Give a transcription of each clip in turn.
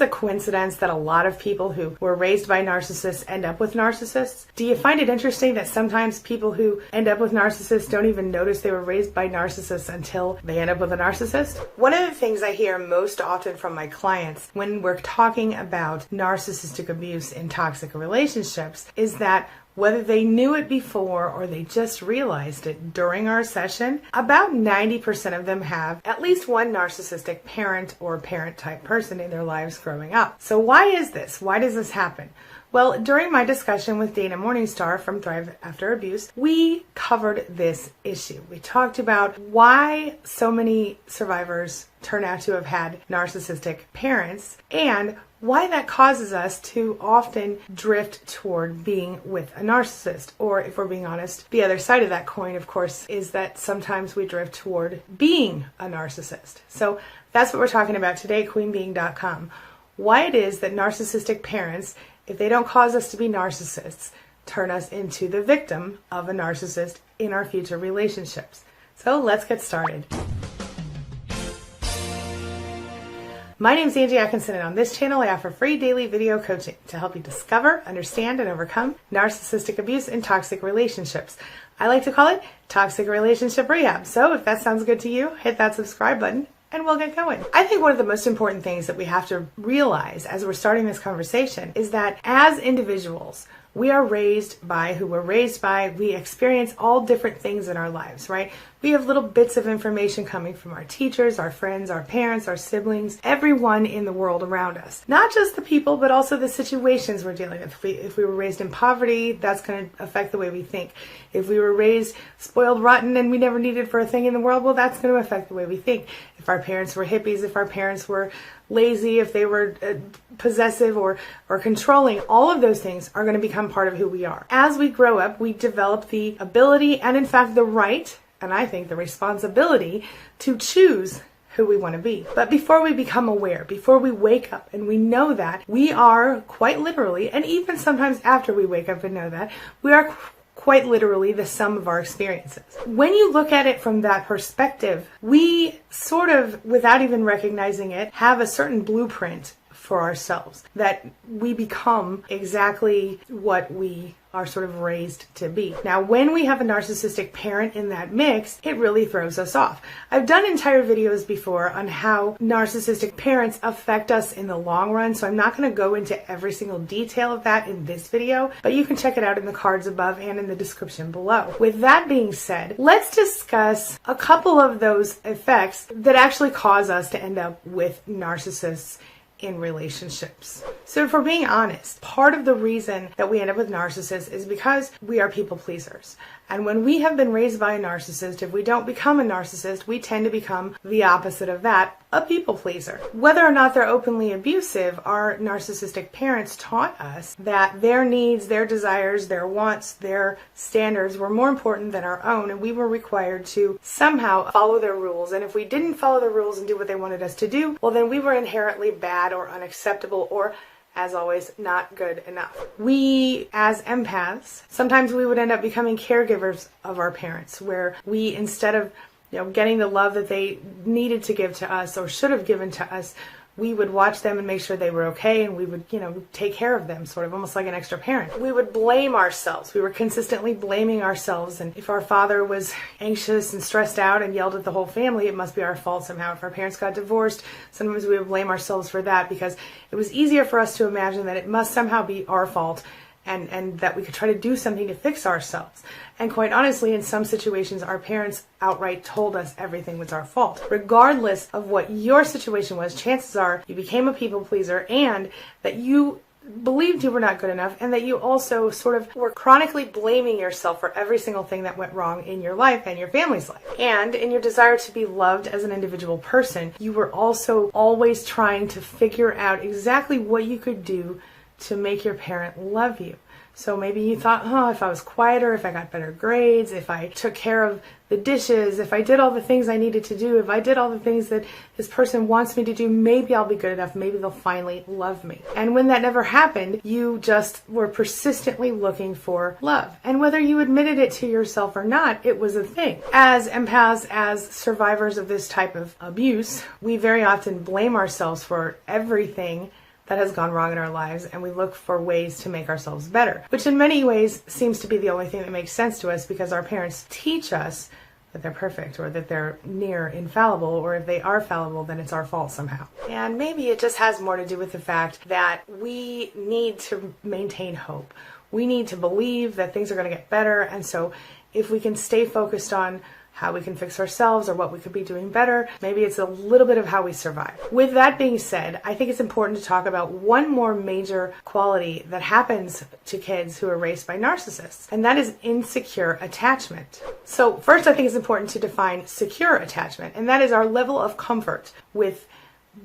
it's a coincidence that a lot of people who were raised by narcissists end up with narcissists? Do you find it interesting that sometimes people who end up with narcissists don't even notice they were raised by narcissists until they end up with a narcissist? One of the things I hear most often from my clients when we're talking about narcissistic abuse in toxic relationships is that whether they knew it before or they just realized it during our session, about 90% of them have at least one narcissistic parent or parent type person in their lives growing up. So why is this? Why does this happen? Well, during my discussion with Dana Morningstar from Thrive After Abuse, we covered this issue. We talked about why so many survivors turn out to have had narcissistic parents and why that causes us to often drift toward being with a narcissist. Or if we're being honest, the other side of that coin, of course, is that sometimes we drift toward being a narcissist. So that's what we're talking about today, queenbeing.com. Why it is that narcissistic parents, if they don't cause us to be narcissists, turn us into the victim of a narcissist in our future relationships. So let's get started. My name is Angie Atkinson, and on this channel I offer free daily video coaching to help you discover, understand, and overcome narcissistic abuse in toxic relationships. I like to call it toxic relationship rehab. So if that sounds good to you, hit that subscribe button and we'll get going. I think one of the most important things that we have to realize as we're starting this conversation is that as individuals, we are raised by who we're raised by. We experience all different things in our lives, right? We have little bits of information coming from our teachers, our friends, our parents, our siblings, everyone in the world around us. Not just the people, but also the situations we're dealing with. If we were raised in poverty, that's going to affect the way we think. If we were raised spoiled rotten and we never needed for a thing in the world, well, that's going to affect the way we think. If our parents were hippies, if our parents were lazy, if they were possessive or controlling, all of those things are going to become part of who we are. As we grow up, we develop the ability and in fact the right, and I think the responsibility, to choose who we want to be. But before we become aware, before we wake up and we know that, we are quite literally, and even sometimes after we wake up and know that, we are quite literally the sum of our experiences. When you look at it from that perspective, we sort of, without even recognizing it, have a certain blueprint for ourselves, that we become exactly what we are sort of raised to be. Now, when we have a narcissistic parent in that mix, it really throws us off. I've done entire videos before on how narcissistic parents affect us in the long run, so I'm not going to go into every single detail of that in this video, but you can check it out in the cards above and in the description below. With that being said, let's discuss a couple of those effects that actually cause us to end up with narcissists in relationships. So if we're being honest, part of the reason that we end up with narcissists is because we are people pleasers. And when we have been raised by a narcissist, if we don't become a narcissist, we tend to become the opposite of that, a people pleaser. Whether or not they're openly abusive, our narcissistic parents taught us that their needs, their desires, their wants, their standards were more important than our own, and we were required to somehow follow their rules. And if we didn't follow the rules and do what they wanted us to do, well, then we were inherently bad or unacceptable or, as always, not good enough. We, as empaths, sometimes we would end up becoming caregivers of our parents, where we, instead of getting the love that they needed to give to us or should have given to us, we would watch them and make sure they were okay, and we would, take care of them, sort of almost like an extra parent. We would blame ourselves. We were consistently blaming ourselves, and if our father was anxious and stressed out and yelled at the whole family, it must be our fault somehow. If our parents got divorced, sometimes we would blame ourselves for that because it was easier for us to imagine that it must somehow be our fault and that we could try to do something to fix ourselves. And quite honestly, in some situations, our parents outright told us everything was our fault. Regardless of what your situation was, chances are you became a people pleaser and that you believed you were not good enough, and that you also sort of were chronically blaming yourself for every single thing that went wrong in your life and your family's life. And in your desire to be loved as an individual person, you were also always trying to figure out exactly what you could do to make your parent love you. So maybe you thought, if I was quieter, if I got better grades, if I took care of the dishes, if I did all the things I needed to do, if I did all the things that this person wants me to do, maybe I'll be good enough, maybe they'll finally love me. And when that never happened, you just were persistently looking for love. And whether you admitted it to yourself or not, it was a thing. As empaths, as survivors of this type of abuse, we very often blame ourselves for everything that has gone wrong in our lives, and we look for ways to make ourselves better, which in many ways seems to be the only thing that makes sense to us, because our parents teach us that they're perfect or that they're near infallible, or if they are fallible, then it's our fault somehow. And maybe it just has more to do with the fact that we need to maintain hope. We need to believe that things are going to get better, and so if we can stay focused on how we can fix ourselves or what we could be doing better, maybe it's a little bit of how we survive. With that being said, I think it's important to talk about one more major quality that happens to kids who are raised by narcissists, and that is insecure attachment. So first, I think it's important to define secure attachment, and that is our level of comfort with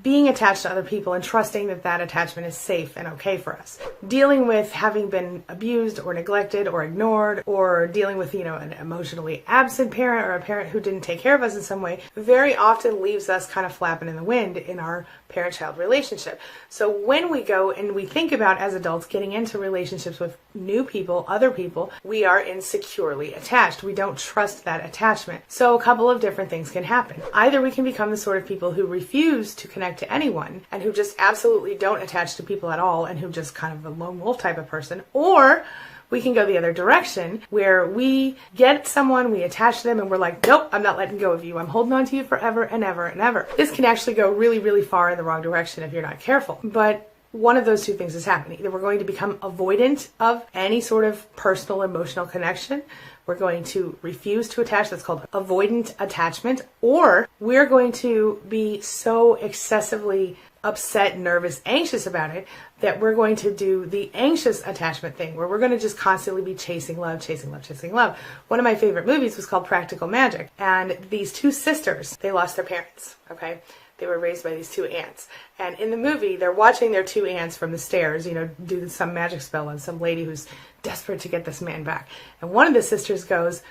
being attached to other people and trusting that that attachment is safe and okay for us. Dealing with having been abused or neglected or ignored, or dealing with, an emotionally absent parent or a parent who didn't take care of us in some way, very often leaves us kind of flapping in the wind in our parent-child relationship. So when we go and we think about, as adults, getting into relationships with new people, other people, we are insecurely attached. We don't trust that attachment. So a couple of different things can happen. Either we can become the sort of people who refuse to connect to anyone and who just absolutely don't attach to people at all and who just kind of a lone wolf type of person, or we can go the other direction where we get someone, we attach to them, and we're like, nope, I'm not letting go of you. I'm holding on to you forever and ever and ever. This can actually go really, really far in the wrong direction if you're not careful. But one of those two things is happening. Either we're going to become avoidant of any sort of personal emotional connection, we're going to refuse to attach, that's called avoidant attachment, or we're going to be so excessively upset, nervous, anxious about it that we're going to do the anxious attachment thing, where we're going to just constantly be chasing love, chasing love, chasing love. One of my favorite movies was called Practical Magic, and these two sisters, they lost their parents, okay? They were raised by these two aunts. And in the movie, they're watching their two aunts from the stairs, do some magic spell on some lady who's desperate to get this man back. And one of the sisters goes,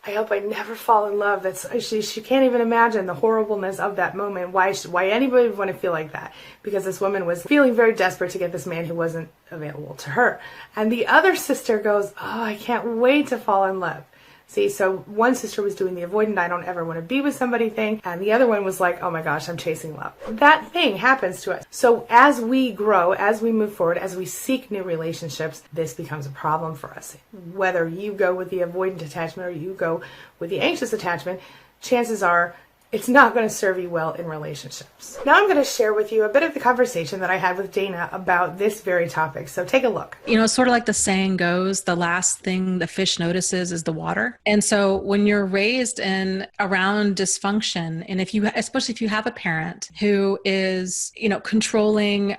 I hope I never fall in love. She can't even imagine the horribleness of that moment. Why anybody would want to feel like that? Because this woman was feeling very desperate to get this man who wasn't available to her. And the other sister goes, oh, I can't wait to fall in love. See, so one sister was doing the avoidant, I don't ever want to be with somebody thing, and the other one was like, oh my gosh, I'm chasing love. That thing happens to us. So as we grow, as we move forward, as we seek new relationships, this becomes a problem for us. Whether you go with the avoidant attachment or you go with the anxious attachment, chances are it's not going to serve you well in relationships. Now I'm going to share with you a bit of the conversation that I had with Dana about this very topic. So take a look. It's sort of like the saying goes, the last thing the fish notices is the water. And so when you're raised in around dysfunction, and especially if you have a parent who is, controlling,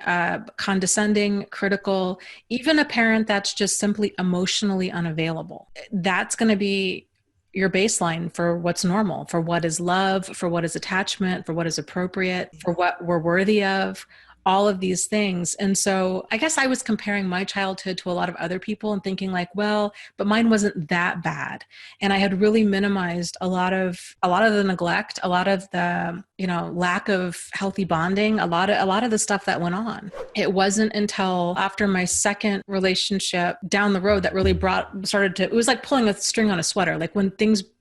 condescending, critical, even a parent that's just simply emotionally unavailable, that's going to be your baseline for what's normal, for what is love, for what is attachment, for what is appropriate, for what we're worthy of, all of these things. And so I guess I was comparing my childhood to a lot of other people and thinking like, well, but mine wasn't that bad. And I had really minimized a lot of the neglect, a lot of the, lack of healthy bonding, a lot of the stuff that went on. It wasn't until after my second relationship down the road that really it was like pulling a string on a sweater. Like when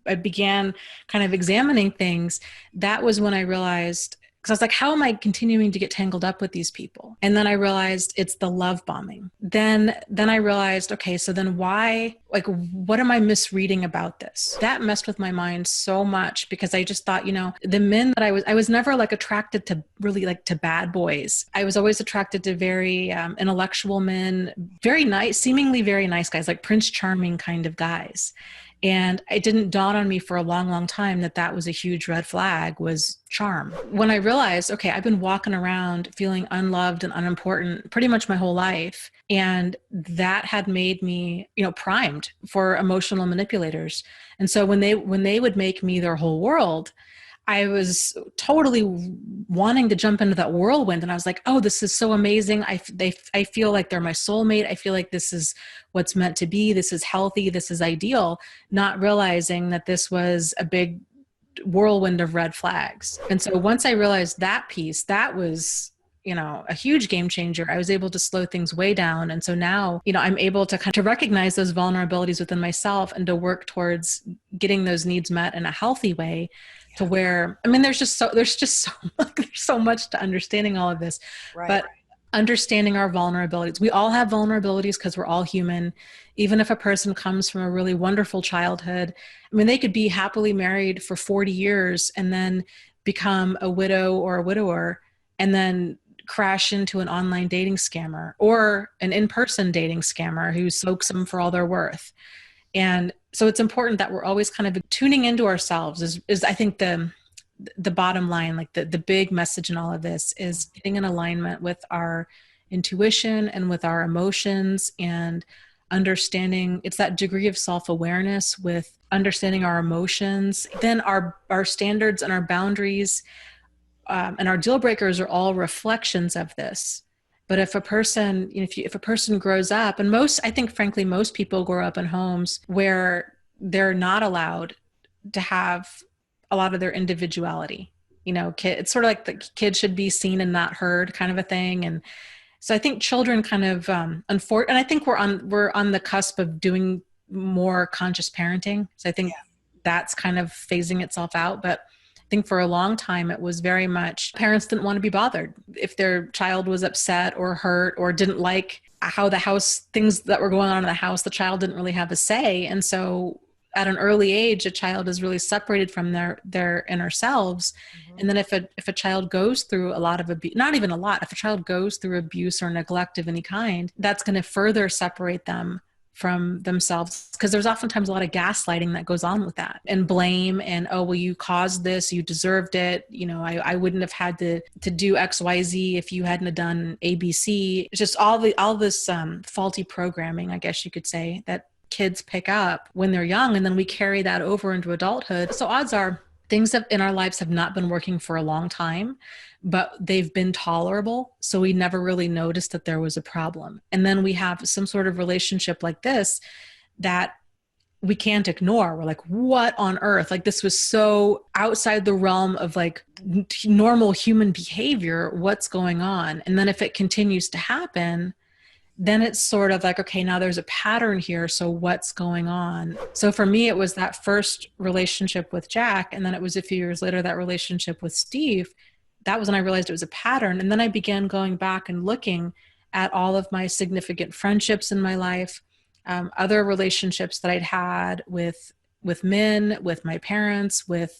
I began kind of examining things, that was when I realized, because I was like, how am I continuing to get tangled up with these people? And then I realized it's the love bombing. Then I realized, okay, so then why, what am I misreading about this? That messed with my mind so much because I just thought, the men that I was never attracted to really to bad boys. I was always attracted to very intellectual men, very nice, seemingly very nice guys, like Prince Charming kind of guys. And it didn't dawn on me for a long, long time that was a huge red flag, was charm. When I realized, okay, I've been walking around feeling unloved and unimportant pretty much my whole life. And that had made me, primed for emotional manipulators. And so when they would make me their whole world, I was totally wanting to jump into that whirlwind. And I was like, oh, this is so amazing. I feel like they're my soulmate. I feel like this is what's meant to be. This is healthy. This is ideal. Not realizing that this was a big whirlwind of red flags. And so once I realized that piece, that was, a huge game changer. I was able to slow things way down. And so now, I'm able to kind of recognize those vulnerabilities within myself and to work towards getting those needs met in a healthy way. To where, there's so much to understanding all of this, right. But understanding our vulnerabilities. We all have vulnerabilities because we're all human. Even if a person comes from a really wonderful childhood, I mean, they could be happily married for 40 years and then become a widow or a widower and then crash into an online dating scammer or an in-person dating scammer who soaks them for all they're worth. And so it's important that we're always kind of tuning into ourselves is I think the bottom line, like the big message in all of this is getting in alignment with our intuition and with our emotions and understanding. It's that degree of self-awareness with understanding our emotions. Then our standards and our boundaries and our deal breakers are all reflections of this. But if a person, if a person grows up, and I think frankly, most people grow up in homes where they're not allowed to have a lot of their individuality. It's sort of like the kid should be seen and not heard kind of a thing. And so I think children kind of, and I think we're on the cusp of doing more conscious parenting. So I think that's kind of phasing itself out. But I think for a long time, it was very much parents didn't want to be bothered. If their child was upset or hurt or didn't like how things that were going on in the house, the child didn't really have a say. And so at an early age, a child is really separated from their inner selves. Mm-hmm. And then if a child goes through a lot of abuse, not even a lot, if a child goes through abuse or neglect of any kind, that's going to further separate them from themselves. Because there's oftentimes a lot of gaslighting that goes on with that and blame and, oh, well, you caused this, you deserved it. I wouldn't have had to do X, Y, Z if you hadn't have done ABC. It's just all this faulty programming, I guess you could say, that kids pick up when they're young, and then we carry that over into adulthood. So odds are things in our lives have not been working for a long time, but they've been tolerable. So we never really noticed that there was a problem. And then we have some sort of relationship like this that we can't ignore. We're like, what on earth? Like, this was so outside the realm of like normal human behavior. What's going on? And then if it continues to happen, then it's sort of like, okay, now there's a pattern here. So what's going on? So for me, it was that first relationship with Jack. And then it was a few years later, that relationship with Steve. That was when I realized it was a pattern. And then I began going back and looking at all of my significant friendships in my life, other relationships that I'd had with men, with my parents, with,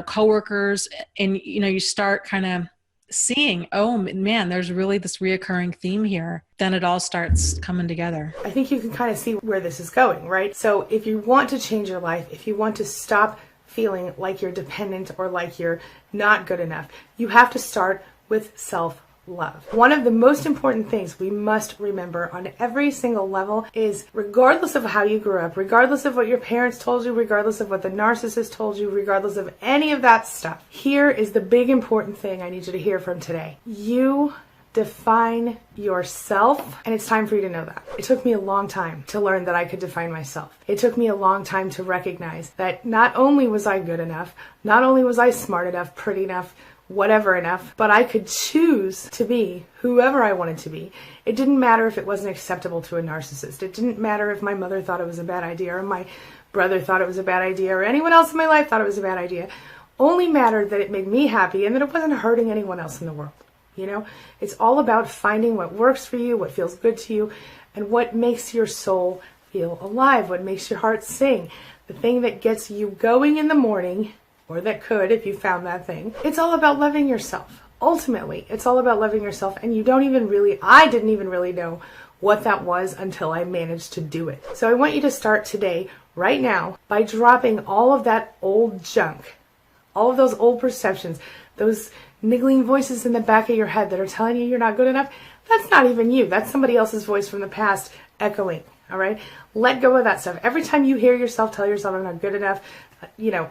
coworkers. And, you start kind of seeing, oh man, there's really this reoccurring theme here. Then it all starts coming together. I think you can kind of see where this is going, right? So if you want to change your life, if you want to stop feeling like you're dependent or like you're not good enough, you have to start with self-love. One of the most important things we must remember on every single level is, regardless of how you grew up, regardless of what your parents told you, regardless of what the narcissist told you, regardless of any of that stuff, here is the big important thing I need you to hear from today. You define yourself, and it's time for you to know that. It took me a long time to learn that I could define myself. It took me a long time to recognize that not only was I good enough, not only was I smart enough, pretty enough, whatever enough, but I could choose to be whoever I wanted to be. It didn't matter if it wasn't acceptable to a narcissist. It didn't matter if my mother thought it was a bad idea, or my brother thought it was a bad idea, or anyone else in my life thought it was a bad idea. Only mattered that it made me happy and that it wasn't hurting anyone else in the world. It's all about finding what works for you, what feels good to you, and what makes your soul feel alive, what makes your heart sing, the thing that gets you going in the morning, or that could if you found that thing. It's all about loving yourself. Ultimately, it's all about loving yourself, and I didn't even really know what that was until I managed to do it. So I want you to start today, right now, by dropping all of that old junk, all of those old perceptions, those niggling voices in the back of your head that are telling you you're not good enough. That's not even you. That's somebody else's voice from the past echoing. All right? Let go of that stuff. Every time you hear yourself tell yourself, I'm not good enough,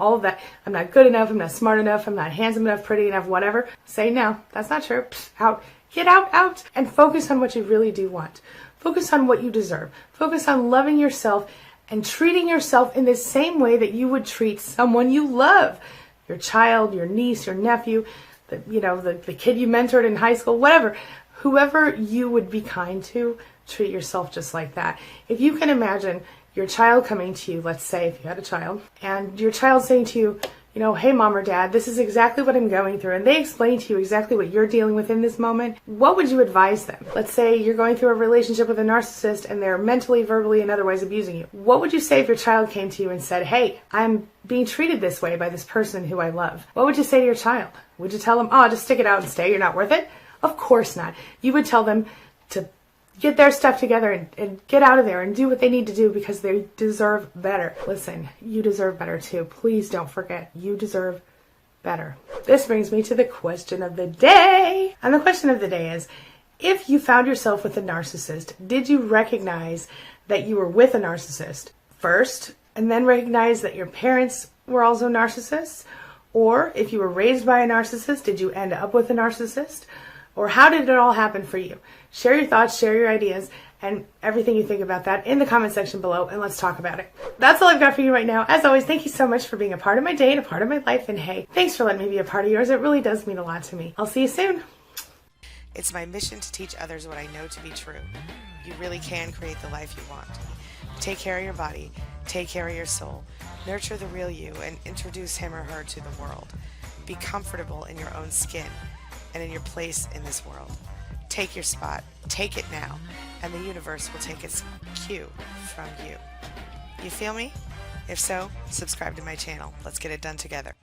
all of that, I'm not good enough, I'm not smart enough, I'm not handsome enough, pretty enough, whatever, say no, that's not true. Pfft, out. Get out, and focus on what you really do want. Focus on what you deserve. Focus on loving yourself and treating yourself in the same way that you would treat someone you love. Your child, your niece, your nephew, the kid you mentored in high school, whatever. Whoever you would be kind to, treat yourself just like that. If you can imagine your child coming to you, let's say if you had a child, and your child saying to you, hey mom or dad, this is exactly what I'm going through, and they explain to you exactly what you're dealing with in this moment, what would you advise them? Let's say you're going through a relationship with a narcissist and they're mentally, verbally, and otherwise abusing you. What would you say if your child came to you and said, hey, I'm being treated this way by this person who I love? What would you say to your child? Would you tell them, oh, just stick it out and stay, you're not worth it? Of course not. You would tell them to get their stuff together and get out of there and do what they need to do because they deserve better. Listen, you deserve better too. Please don't forget, you deserve better. This brings me to the question of the day. And the question of the day is, if you found yourself with a narcissist, did you recognize that you were with a narcissist first and then recognize that your parents were also narcissists? Or if you were raised by a narcissist, did you end up with a narcissist? Or how did it all happen for you? Share your thoughts, share your ideas, and everything you think about that in the comment section below, and let's talk about it. That's all I've got for you right now. As always, thank you so much for being a part of my day and a part of my life. And hey, thanks for letting me be a part of yours. It really does mean a lot to me. I'll see you soon. It's my mission to teach others what I know to be true. You really can create the life you want. Take care of your body, take care of your soul, nurture the real you, and introduce him or her to the world. Be comfortable in your own skin and in your place in this world. Take your spot, take it now, and the universe will take its cue from you. You feel me? If so, subscribe to my channel. Let's get it done together.